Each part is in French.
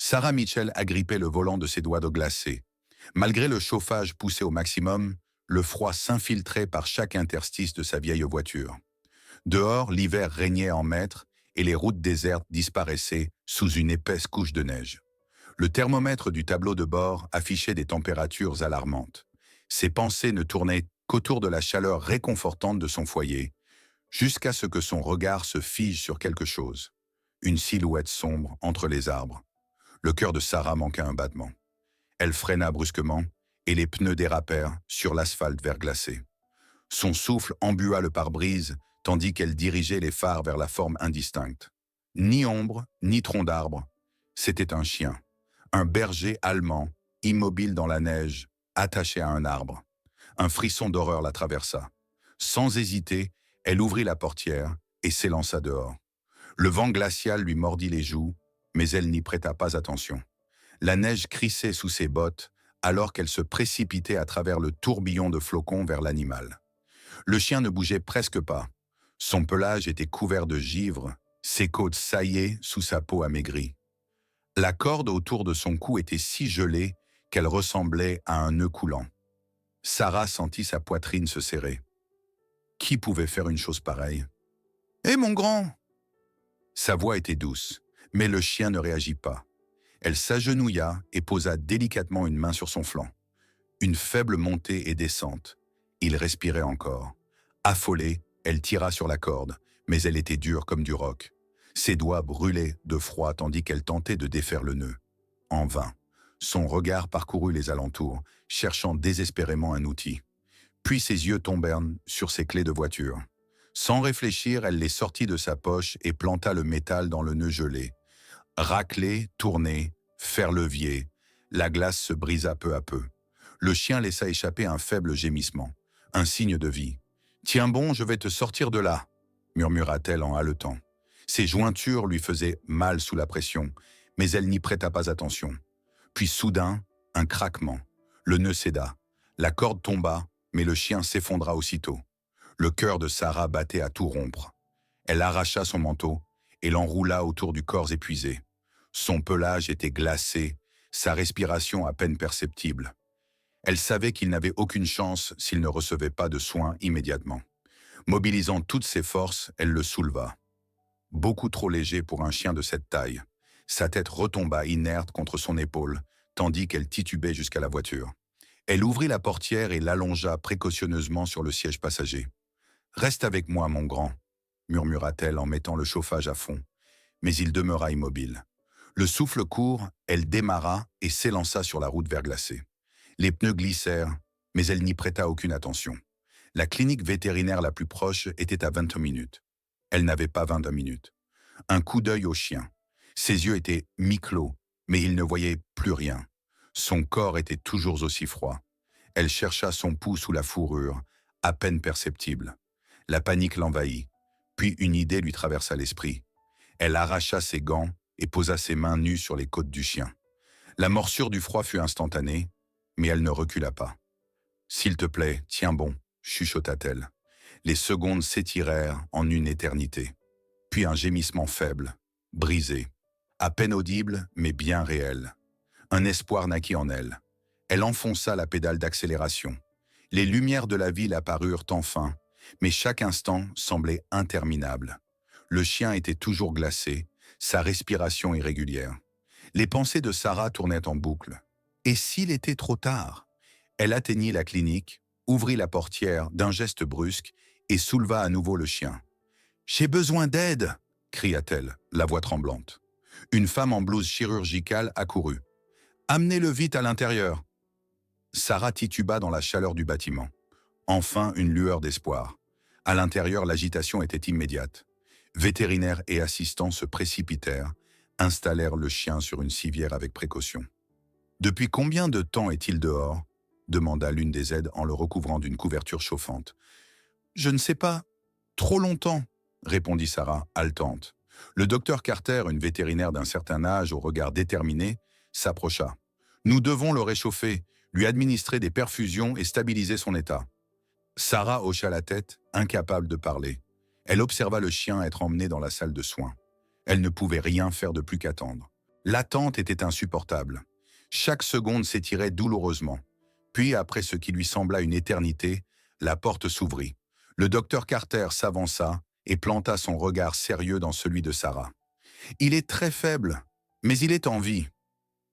Sarah Mitchell agrippait le volant de ses doigts de glacé. Malgré le chauffage poussé au maximum, le froid s'infiltrait par chaque interstice de sa vieille voiture. Dehors, l'hiver régnait en maître et les routes désertes disparaissaient sous une épaisse couche de neige. Le thermomètre du tableau de bord affichait des températures alarmantes. Ses pensées ne tournaient qu'autour de la chaleur réconfortante de son foyer, jusqu'à ce que son regard se fige sur quelque chose. Une silhouette sombre entre les arbres. Le cœur de Sarah manqua un battement. Elle freina brusquement et les pneus dérapèrent sur l'asphalte verglacé. Son souffle embua le pare-brise tandis qu'elle dirigeait les phares vers la forme indistincte. Ni ombre, ni tronc d'arbre. C'était un chien. Un berger allemand, immobile dans la neige, attaché à un arbre. Un frisson d'horreur la traversa. Sans hésiter, elle ouvrit la portière et s'élança dehors. Le vent glacial lui mordit les joues, mais elle n'y prêta pas attention. La neige crissait sous ses bottes alors qu'elle se précipitait à travers le tourbillon de flocons vers l'animal. Le chien ne bougeait presque pas. Son pelage était couvert de givre, ses côtes saillaient sous sa peau amaigrie. La corde autour de son cou était si gelée qu'elle ressemblait à un nœud coulant. Sarah sentit sa poitrine se serrer. Qui pouvait faire une chose pareille? « Hé, mon grand !» Sa voix était douce, mais le chien ne réagit pas. Elle s'agenouilla et posa délicatement une main sur son flanc. Une faible montée et descente. Il respirait encore. Affolée, elle tira sur la corde, mais elle était dure comme du roc. Ses doigts brûlaient de froid tandis qu'elle tentait de défaire le nœud. En vain. Son regard parcourut les alentours, cherchant désespérément un outil. Puis ses yeux tombèrent sur ses clés de voiture. Sans réfléchir, elle les sortit de sa poche et planta le métal dans le nœud gelé. Racler, tourner, faire levier, la glace se brisa peu à peu. Le chien laissa échapper un faible gémissement, un signe de vie. « Tiens bon, je vais te sortir de là », murmura-t-elle en haletant. Ses jointures lui faisaient mal sous la pression, mais elle n'y prêta pas attention. Puis soudain, un craquement. Le nœud céda. La corde tomba, mais le chien s'effondra aussitôt. Le cœur de Sarah battait à tout rompre. Elle arracha son manteau et l'enroula autour du corps épuisé. Son pelage était glacé, sa respiration à peine perceptible. Elle savait qu'il n'avait aucune chance s'il ne recevait pas de soins immédiatement. Mobilisant toutes ses forces, elle le souleva. Beaucoup trop léger pour un chien de cette taille. Sa tête retomba inerte contre son épaule, tandis qu'elle titubait jusqu'à la voiture. Elle ouvrit la portière et l'allongea précautionneusement sur le siège passager. « Reste avec moi, mon grand », murmura-t-elle en mettant le chauffage à fond. Mais il demeura immobile. Le souffle court, elle démarra et s'élança sur la route verglacée. Les pneus glissèrent, mais elle n'y prêta aucune attention. La clinique vétérinaire la plus proche était à 20 minutes. Elle n'avait pas 22 minutes. Un coup d'œil au chien. Ses yeux étaient mi-clos, mais il ne voyait plus rien. Son corps était toujours aussi froid. Elle chercha son pouls sous la fourrure, à peine perceptible. La panique l'envahit, puis une idée lui traversa l'esprit. Elle arracha ses gants et posa ses mains nues sur les côtes du chien. La morsure du froid fut instantanée, mais elle ne recula pas. « S'il te plaît, tiens bon », chuchota-t-elle. Les secondes s'étirèrent en une éternité. Puis un gémissement faible, brisé, à peine audible, mais bien réel. Un espoir naquit en elle. Elle enfonça la pédale d'accélération. Les lumières de la ville apparurent enfin, mais chaque instant semblait interminable. Le chien était toujours glacé, sa respiration irrégulière. Les pensées de Sarah tournaient en boucle. Et s'il était trop tard? Elle atteignit la clinique, ouvrit la portière d'un geste brusque et souleva à nouveau le chien. « J'ai besoin d'aide !» cria-t-elle, la voix tremblante. Une femme en blouse chirurgicale accourut. « Amenez-le vite à l'intérieur !» Sarah tituba dans la chaleur du bâtiment. Enfin, une lueur d'espoir. À l'intérieur, l'agitation était immédiate. Vétérinaires et assistants se précipitèrent, installèrent le chien sur une civière avec précaution. « Depuis combien de temps est-il dehors ?» demanda l'une des aides en le recouvrant d'une couverture chauffante. « Je ne sais pas. Trop longtemps, » répondit Sarah, haletante. Le docteur Carter, une vétérinaire d'un certain âge au regard déterminé, s'approcha. « Nous devons le réchauffer, lui administrer des perfusions et stabiliser son état. » Sarah hocha la tête, incapable de parler. Elle observa le chien être emmené dans la salle de soins. Elle ne pouvait rien faire de plus qu'attendre. L'attente était insupportable. Chaque seconde s'étirait douloureusement. Puis, après ce qui lui sembla une éternité, la porte s'ouvrit. Le docteur Carter s'avança et planta son regard sérieux dans celui de Sarah. « Il est très faible, mais il est en vie. »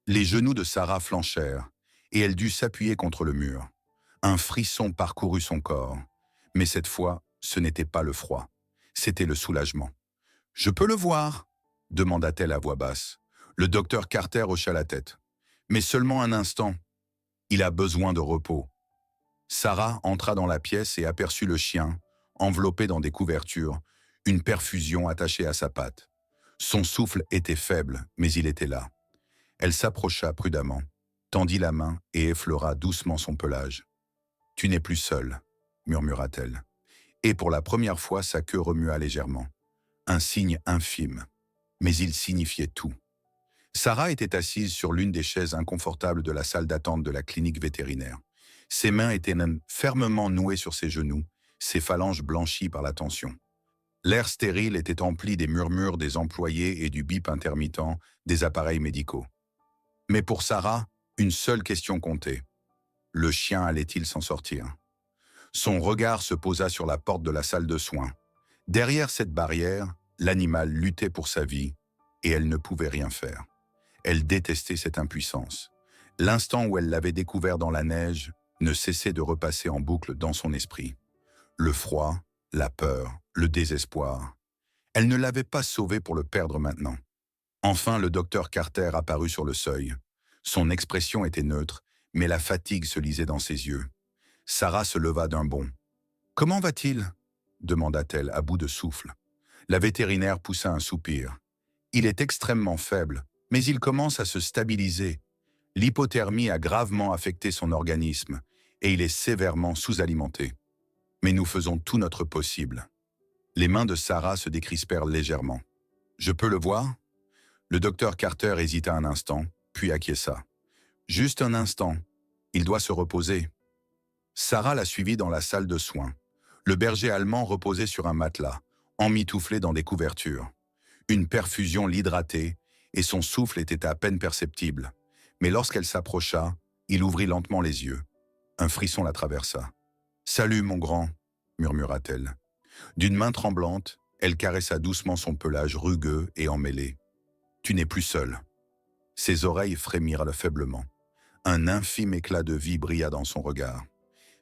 Les genoux de Sarah flanchèrent, et elle dut s'appuyer contre le mur. Un frisson parcourut son corps. Mais cette fois, ce n'était pas le froid. C'était le soulagement. « Je peux le voir ?» demanda-t-elle à voix basse. Le docteur Carter hocha la tête. « Mais seulement un instant. Il a besoin de repos. » Sarah entra dans la pièce et aperçut le chien, enveloppé dans des couvertures, une perfusion attachée à sa patte. Son souffle était faible, mais il était là. Elle s'approcha prudemment, tendit la main et effleura doucement son pelage. « Tu n'es plus seule, » murmura-t-elle. Et pour la première fois, sa queue remua légèrement. Un signe infime, mais il signifiait tout. Sarah était assise sur l'une des chaises inconfortables de la salle d'attente de la clinique vétérinaire. Ses mains étaient même fermement nouées sur ses genoux, ses phalanges blanchies par la tension. L'air stérile était empli des murmures des employés et du bip intermittent des appareils médicaux. Mais pour Sarah, une seule question comptait. Le chien allait-il s'en sortir? Son regard se posa sur la porte de la salle de soins. Derrière cette barrière, l'animal luttait pour sa vie, et elle ne pouvait rien faire. Elle détestait cette impuissance. L'instant où elle l'avait découvert dans la neige ne cessait de repasser en boucle dans son esprit. Le froid, la peur, le désespoir. Elle ne l'avait pas sauvé pour le perdre maintenant. Enfin, le docteur Carter apparut sur le seuil. Son expression était neutre, mais la fatigue se lisait dans ses yeux. Sarah se leva d'un bond. « Comment va-t-il » demanda-t-elle à bout de souffle. La vétérinaire poussa un soupir. « Il est extrêmement faible, mais il commence à se stabiliser. L'hypothermie a gravement affecté son organisme et il est sévèrement sous-alimenté. Mais nous faisons tout notre possible. » Les mains de Sarah se décrispèrent légèrement. « Je peux le voir ?» Le docteur Carter hésita un instant, puis acquiesça. « Juste un instant. Il doit se reposer. » Sarah la suivit dans la salle de soins. Le berger allemand reposait sur un matelas, emmitouflé dans des couvertures. Une perfusion l'hydratait, et son souffle était à peine perceptible. Mais lorsqu'elle s'approcha, il ouvrit lentement les yeux. Un frisson la traversa. « Salut, mon grand » murmura-t-elle. D'une main tremblante, elle caressa doucement son pelage rugueux et emmêlé. « Tu n'es plus seul. » Ses oreilles frémirent faiblement. Un infime éclat de vie brilla dans son regard.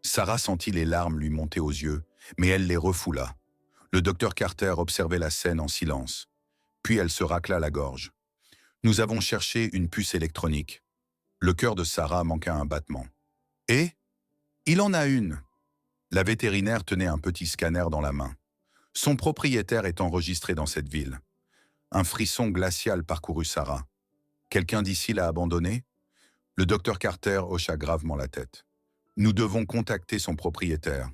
Sarah sentit les larmes lui monter aux yeux, mais elle les refoula. Le docteur Carter observait la scène en silence. Puis elle se racla la gorge. « Nous avons cherché une puce électronique. » Le cœur de Sarah manqua un battement. « Et ? Il en a une !» La vétérinaire tenait un petit scanner dans la main. Son propriétaire est enregistré dans cette ville. Un frisson glacial parcourut Sarah. « Quelqu'un d'ici l'a abandonné ?» Le docteur Carter hocha gravement la tête. « Nous devons contacter son propriétaire. »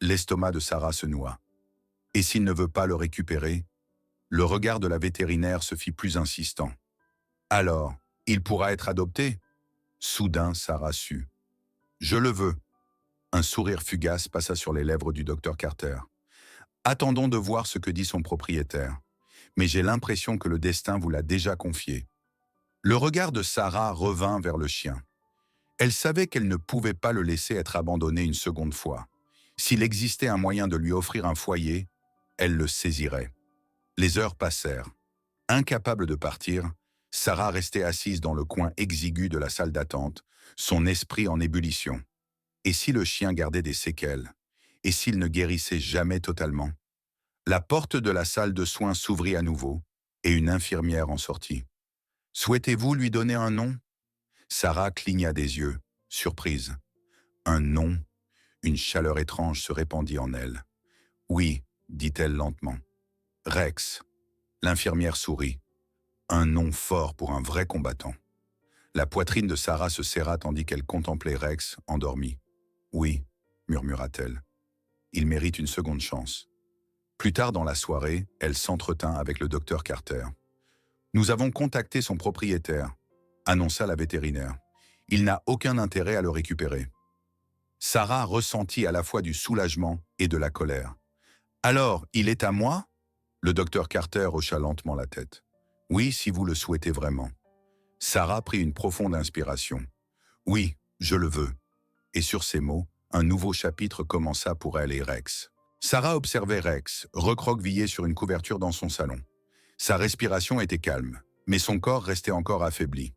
L'estomac de Sarah se noua. « Et s'il ne veut pas le récupérer ?» Le regard de la vétérinaire se fit plus insistant. « Alors, il pourra être adopté ?» Soudain, Sarah sut. « Je le veux. » Un sourire fugace passa sur les lèvres du docteur Carter. « Attendons de voir ce que dit son propriétaire. Mais j'ai l'impression que le destin vous l'a déjà confié. » Le regard de Sarah revint vers le chien. Elle savait qu'elle ne pouvait pas le laisser être abandonné une seconde fois. S'il existait un moyen de lui offrir un foyer, elle le saisirait. Les heures passèrent. Incapable de partir, Sarah restait assise dans le coin exigu de la salle d'attente, son esprit en ébullition. Et si le chien gardait des séquelles? Et s'il ne guérissait jamais totalement? La porte de la salle de soins s'ouvrit à nouveau, et une infirmière en sortit. « Souhaitez-vous lui donner un nom ?» Sarah cligna des yeux, surprise. Un nom, une chaleur étrange se répandit en elle. « Oui, » dit-elle lentement. « Rex. » L'infirmière sourit. Un nom fort pour un vrai combattant. La poitrine de Sarah se serra tandis qu'elle contemplait Rex, endormi. « Oui, » murmura-t-elle. « Il mérite une seconde chance. » Plus tard dans la soirée, elle s'entretint avec le docteur Carter. « Nous avons contacté son propriétaire, » annonça la vétérinaire. « Il n'a aucun intérêt à le récupérer. » Sarah ressentit à la fois du soulagement et de la colère. « Alors, il est à moi ?» Le docteur Carter hocha lentement la tête. « Oui, si vous le souhaitez vraiment. » Sarah prit une profonde inspiration. Oui, je le veux. Et sur ces mots, un nouveau chapitre commença pour elle et Rex. Sarah observait Rex, recroquevillé sur une couverture dans son salon. Sa respiration était calme, mais son corps restait encore affaibli.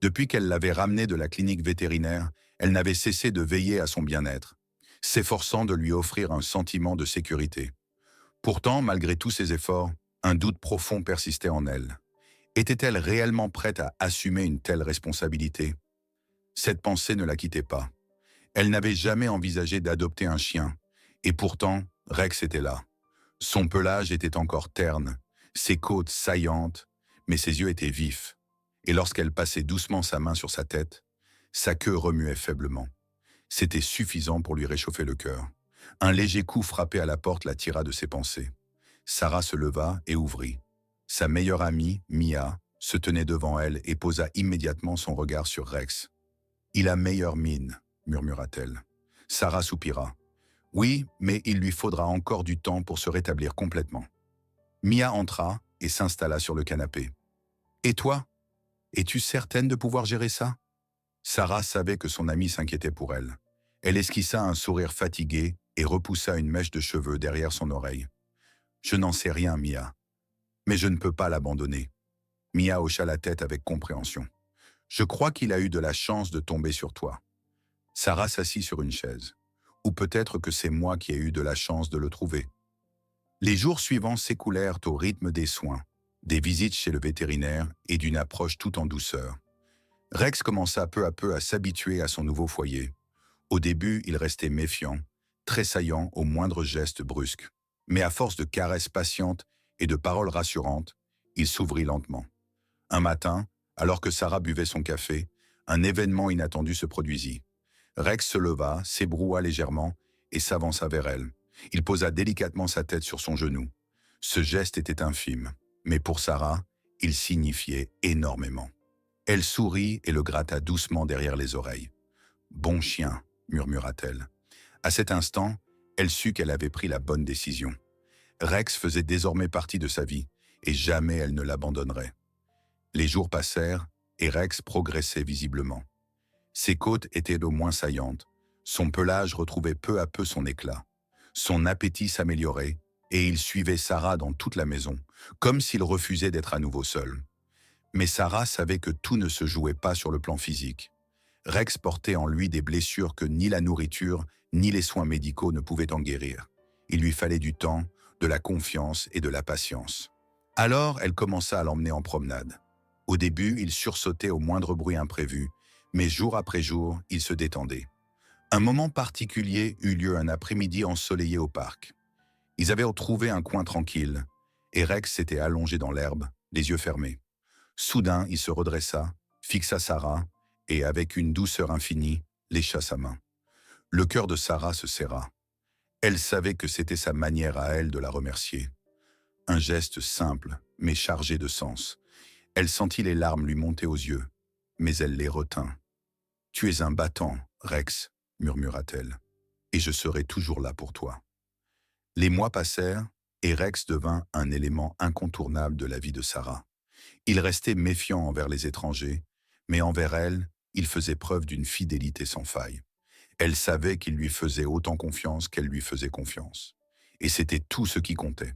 Depuis qu'elle l'avait ramené de la clinique vétérinaire, elle n'avait cessé de veiller à son bien-être, s'efforçant de lui offrir un sentiment de sécurité. Pourtant, malgré tous ses efforts, un doute profond persistait en elle. Était-elle réellement prête à assumer une telle responsabilité? Cette pensée ne la quittait pas. Elle n'avait jamais envisagé d'adopter un chien, et pourtant, Rex était là. Son pelage était encore terne, ses côtes saillantes, mais ses yeux étaient vifs. Et lorsqu'elle passait doucement sa main sur sa tête, sa queue remuait faiblement. C'était suffisant pour lui réchauffer le cœur. Un léger coup frappé à la porte la tira de ses pensées. Sarah se leva et ouvrit. Sa meilleure amie, Mia, se tenait devant elle et posa immédiatement son regard sur Rex. « Il a meilleure mine », murmura-t-elle. Sarah soupira. « Oui, mais il lui faudra encore du temps pour se rétablir complètement. » Mia entra et s'installa sur le canapé. « Et toi? Es-tu certaine de pouvoir gérer ça ?» Sarah savait que son amie s'inquiétait pour elle. Elle esquissa un sourire fatigué et repoussa une mèche de cheveux derrière son oreille. « Je n'en sais rien, Mia. Mais je ne peux pas l'abandonner. » Mia hocha la tête avec compréhension. « Je crois qu'il a eu de la chance de tomber sur toi. » Sarah s'assit sur une chaise. « Ou peut-être que c'est moi qui ai eu de la chance de le trouver. » Les jours suivants s'écoulèrent au rythme des soins, des visites chez le vétérinaire et d'une approche tout en douceur. Rex commença peu à peu à s'habituer à son nouveau foyer. Au début, il restait méfiant, tressaillant au moindre geste brusque. Mais à force de caresses patientes et de paroles rassurantes, il s'ouvrit lentement. Un matin, alors que Sarah buvait son café, un événement inattendu se produisit. Rex se leva, s'ébroua légèrement et s'avança vers elle. Il posa délicatement sa tête sur son genou. Ce geste était infime, mais pour Sarah, il signifiait énormément. Elle sourit et le gratta doucement derrière les oreilles. « Bon chien », murmura-t-elle. À cet instant, elle sut qu'elle avait pris la bonne décision. Rex faisait désormais partie de sa vie, et jamais elle ne l'abandonnerait. Les jours passèrent, et Rex progressait visiblement. Ses côtes étaient au moins saillantes, son pelage retrouvait peu à peu son éclat. Son appétit s'améliorait, et il suivait Sarah dans toute la maison, comme s'il refusait d'être à nouveau seul. Mais Sarah savait que tout ne se jouait pas sur le plan physique. Rex portait en lui des blessures que ni la nourriture, ni les soins médicaux ne pouvaient en guérir. Il lui fallait du temps, de la confiance et de la patience. Alors, elle commença à l'emmener en promenade. Au début, il sursautait au moindre bruit imprévu, mais jour après jour, il se détendait. Un moment particulier eut lieu un après-midi ensoleillé au parc. Ils avaient retrouvé un coin tranquille, et Rex s'était allongé dans l'herbe, les yeux fermés. Soudain, il se redressa, fixa Sarah, et avec une douceur infinie, lécha sa main. Le cœur de Sarah se serra. Elle savait que c'était sa manière à elle de la remercier. Un geste simple, mais chargé de sens. Elle sentit les larmes lui monter aux yeux, mais elle les retint. « Tu es un battant, Rex », murmura-t-elle, « et je serai toujours là pour toi. » Les mois passèrent, et Rex devint un élément incontournable de la vie de Sarah. Il restait méfiant envers les étrangers, mais envers elle, il faisait preuve d'une fidélité sans faille. Elle savait qu'il lui faisait autant confiance qu'elle lui faisait confiance. Et c'était tout ce qui comptait.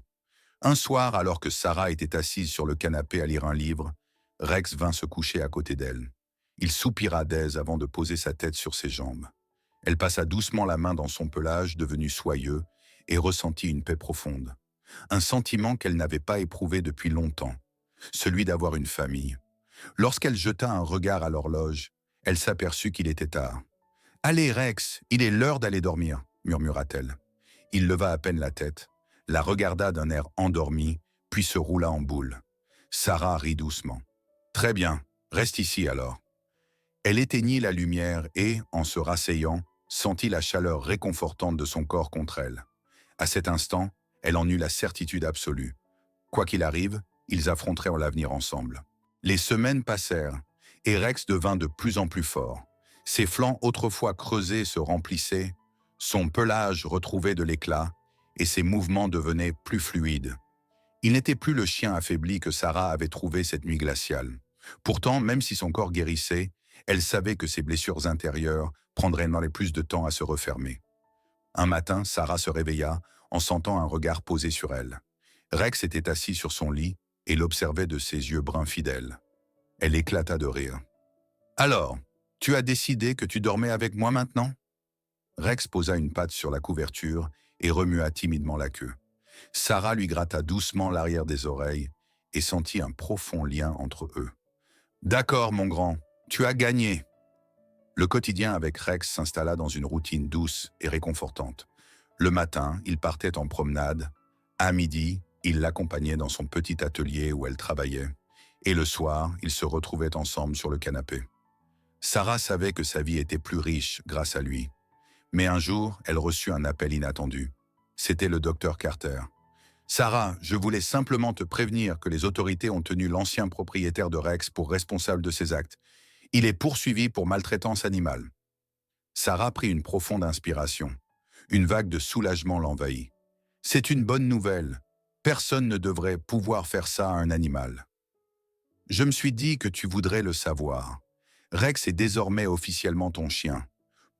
Un soir, alors que Sarah était assise sur le canapé à lire un livre, Rex vint se coucher à côté d'elle. Il soupira d'aise avant de poser sa tête sur ses jambes. Elle passa doucement la main dans son pelage devenu soyeux et ressentit une paix profonde. Un sentiment qu'elle n'avait pas éprouvé depuis longtemps, celui d'avoir une famille. Lorsqu'elle jeta un regard à l'horloge, elle s'aperçut qu'il était tard. « Allez, Rex, il est l'heure d'aller dormir », murmura-t-elle. Il leva à peine la tête, la regarda d'un air endormi, puis se roula en boule. Sarah rit doucement. « Très bien, reste ici alors. » Elle éteignit la lumière et, en se rasseyant, sentit la chaleur réconfortante de son corps contre elle. À cet instant, elle en eut la certitude absolue. Quoi qu'il arrive, ils affronteraient l'avenir ensemble. Les semaines passèrent, et Rex devint de plus en plus fort. Ses flancs autrefois creusés se remplissaient, son pelage retrouvait de l'éclat, et ses mouvements devenaient plus fluides. Il n'était plus le chien affaibli que Sarah avait trouvé cette nuit glaciale. Pourtant, même si son corps guérissait, elle savait que ses blessures intérieures prendraient dans les plus de temps à se refermer. Un matin, Sarah se réveilla en sentant un regard posé sur elle. Rex était assis sur son lit et l'observait de ses yeux bruns fidèles. Elle éclata de rire. « Alors, tu as décidé que tu dormais avec moi maintenant ?» Rex posa une patte sur la couverture et remua timidement la queue. Sarah lui gratta doucement l'arrière des oreilles et sentit un profond lien entre eux. « D'accord, mon grand, tu as gagné !» Le quotidien avec Rex s'installa dans une routine douce et réconfortante. Le matin, il partait en promenade. À midi, il l'accompagnait dans son petit atelier où elle travaillait. Et le soir, ils se retrouvaient ensemble sur le canapé. Sarah savait que sa vie était plus riche grâce à lui. Mais un jour, elle reçut un appel inattendu. C'était le docteur Carter. « Sarah, je voulais simplement te prévenir que les autorités ont tenu l'ancien propriétaire de Rex pour responsable de ses actes. Il est poursuivi pour maltraitance animale. » Sarah prit une profonde inspiration. Une vague de soulagement l'envahit. « C'est une bonne nouvelle. Personne ne devrait pouvoir faire ça à un animal. » « Je me suis dit que tu voudrais le savoir. Rex est désormais officiellement ton chien.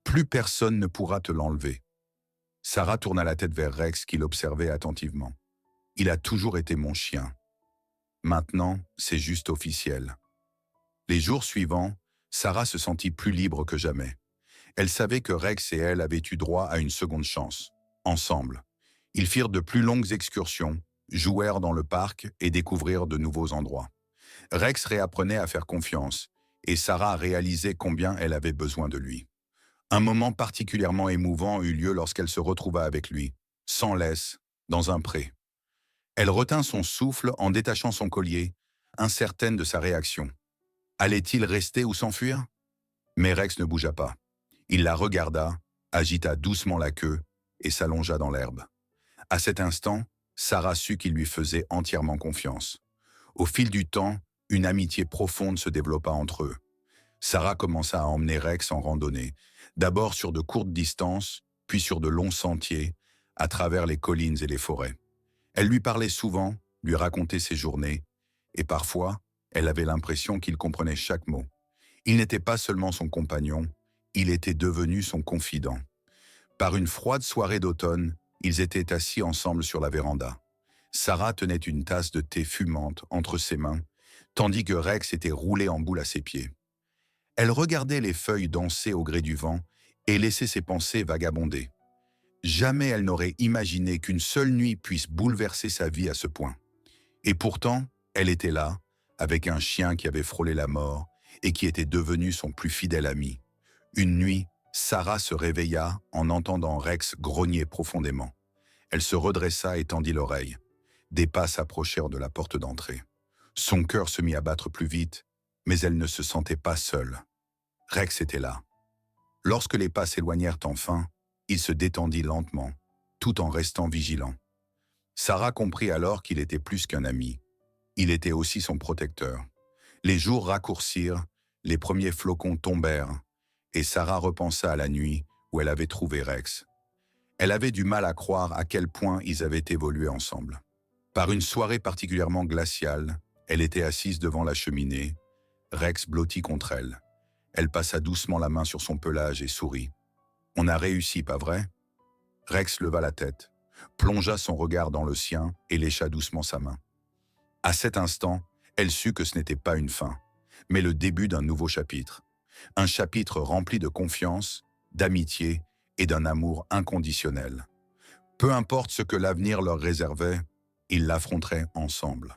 Plus personne ne pourra te l'enlever. » Sarah tourna la tête vers Rex qui l'observait attentivement. « Il a toujours été mon chien. Maintenant, c'est juste officiel. » Les jours suivants, Sarah se sentit plus libre que jamais. Elle savait que Rex et elle avaient eu droit à une seconde chance. Ensemble, ils firent de plus longues excursions, jouèrent dans le parc et découvrirent de nouveaux endroits. Rex réapprenait à faire confiance, et Sarah réalisait combien elle avait besoin de lui. Un moment particulièrement émouvant eut lieu lorsqu'elle se retrouva avec lui, sans laisse, dans un pré. Elle retint son souffle en détachant son collier, incertaine de sa réaction. Allait-il rester ou s'enfuir? Mais Rex ne bougea pas. Il la regarda, agita doucement la queue et s'allongea dans l'herbe. À cet instant, Sarah sut qu'il lui faisait entièrement confiance. Au fil du temps, une amitié profonde se développa entre eux. Sarah commença à emmener Rex en randonnée, d'abord sur de courtes distances, puis sur de longs sentiers, à travers les collines et les forêts. Elle lui parlait souvent, lui racontait ses journées, et parfois, elle avait l'impression qu'il comprenait chaque mot. Il n'était pas seulement son compagnon, il était devenu son confident. Par une froide soirée d'automne, ils étaient assis ensemble sur la véranda. Sarah tenait une tasse de thé fumante entre ses mains, tandis que Rex était roulé en boule à ses pieds. Elle regardait les feuilles danser au gré du vent et laissait ses pensées vagabonder. Jamais elle n'aurait imaginé qu'une seule nuit puisse bouleverser sa vie à ce point. Et pourtant, elle était là, avec un chien qui avait frôlé la mort et qui était devenu son plus fidèle ami. Une nuit, Sarah se réveilla en entendant Rex grogner profondément. Elle se redressa et tendit l'oreille. Des pas s'approchèrent de la porte d'entrée. Son cœur se mit à battre plus vite, mais elle ne se sentait pas seule. Rex était là. Lorsque les pas s'éloignèrent enfin, il se détendit lentement, tout en restant vigilant. Sarah comprit alors qu'il était plus qu'un ami. Il était aussi son protecteur. Les jours raccourcirent, les premiers flocons tombèrent, et Sarah repensa à la nuit où elle avait trouvé Rex. Elle avait du mal à croire à quel point ils avaient évolué ensemble. Par une soirée particulièrement glaciale, elle était assise devant la cheminée, Rex blotti contre elle. Elle passa doucement la main sur son pelage et sourit. « On a réussi, pas vrai ?» Rex leva la tête, plongea son regard dans le sien et lécha doucement sa main. À cet instant, elle sut que ce n'était pas une fin, mais le début d'un nouveau chapitre. Un chapitre rempli de confiance, d'amitié et d'un amour inconditionnel. Peu importe ce que l'avenir leur réservait, ils l'affronteraient ensemble.